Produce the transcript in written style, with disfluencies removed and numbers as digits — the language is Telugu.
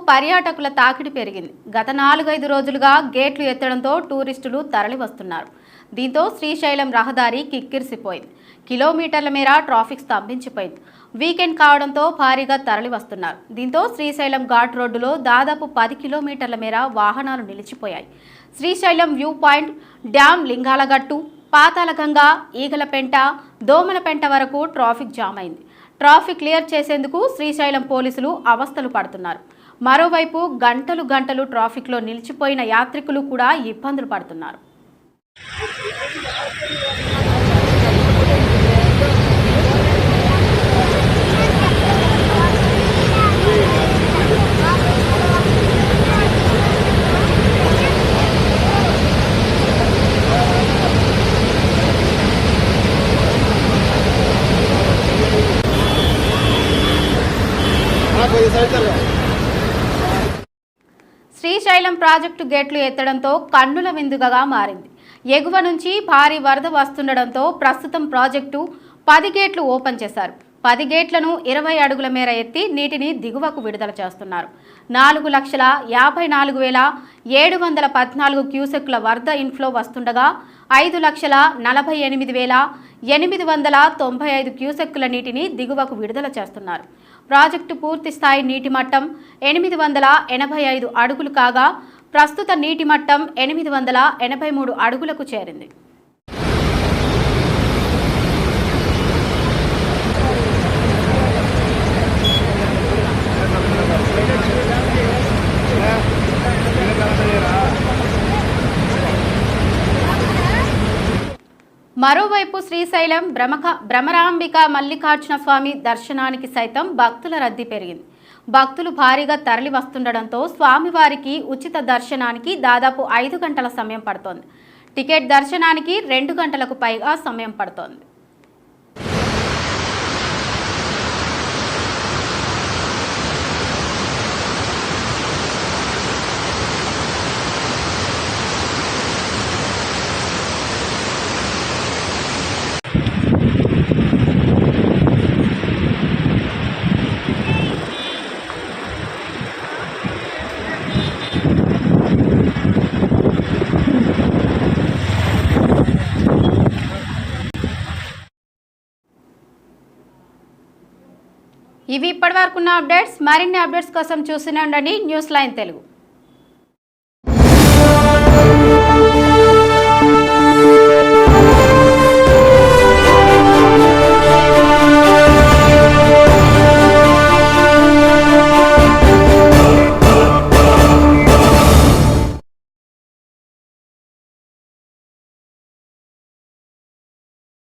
పర్యాటకుల తాకిడి పెరిగింది. గత 4-5 రోజులుగా గేట్లు ఎత్తడంతో టూరిస్టులు తరలి వస్తున్నారు. దీంతో శ్రీశైలం రహదారి కిక్కిరిసిపోయింది. కిలోమీటర్ల మేర ట్రాఫిక్ స్తంభించిపోయింది. వీకెండ్ కావడంతో భారీగా తరలి వస్తున్నారు. దీంతో శ్రీశైలం ఘాట్ రోడ్డులో దాదాపు 10 కిలోమీటర్ల మేర వాహనాలు నిలిచిపోయాయి. Srisailam view point, dam Lingalagattu, Patalaganga, Eagalapenta, Domalapenta వరకు ట్రాఫిక్ జామ్ అయింది. ట్రాఫిక్ క్లియర్ చేసేందుకు శ్రీశైలం పోలీసులు అవస్థలు పడుతున్నారు. మరోవైపు గంటలు ట్రాఫిక్లో నిలిచిపోయిన యాత్రికులు కూడా ఇబ్బందులు పడుతున్నారు. శ్రీశైలం ప్రాజెక్టు గేట్లు ఎత్తడంతో కన్నుల విందుగా మారింది. ఎగువ నుంచి భారీ వరద వస్తుండడంతో ప్రస్తుతం ప్రాజెక్టు 10 గేట్లు ఓపెన్ చేశారు. 10 గేట్లను 20 అడుగుల మేర ఎత్తి నీటిని దిగువకు విడుదల చేస్తున్నారు. 4,54,714 క్యూసెక్ల వరద ఇన్ఫ్లో వస్తుండగా 5,48,895 క్యూసెక్కుల నీటిని దిగువకు విడుదల చేస్తున్నారు. ప్రాజెక్టు పూర్తి స్థాయి నీటి మట్టం 885 అడుగులు కాగా ప్రస్తుత నీటి మట్టం 883 అడుగులకు చేరింది. మరోవైపు శ్రీశైలం భ్రమరాంబిక మల్లికార్జున స్వామి దర్శనానికి సైతం భక్తుల రద్దీ పెరిగింది. భక్తులు భారీగా తరలి వస్తుండడంతో స్వామివారికి ఉచిత దర్శనానికి దాదాపు 5 గంటల సమయం పడుతోంది. టికెట్ దర్శనానికి 2 గంటలకు పైగా సమయం పడుతోంది. ఇవి ఇప్పటివరకున్న అప్డేట్స్. మరిన్ని అప్డేట్స్ కోసం చూస్తూనే ఉండండి న్యూస్ లైన్ తెలుగు.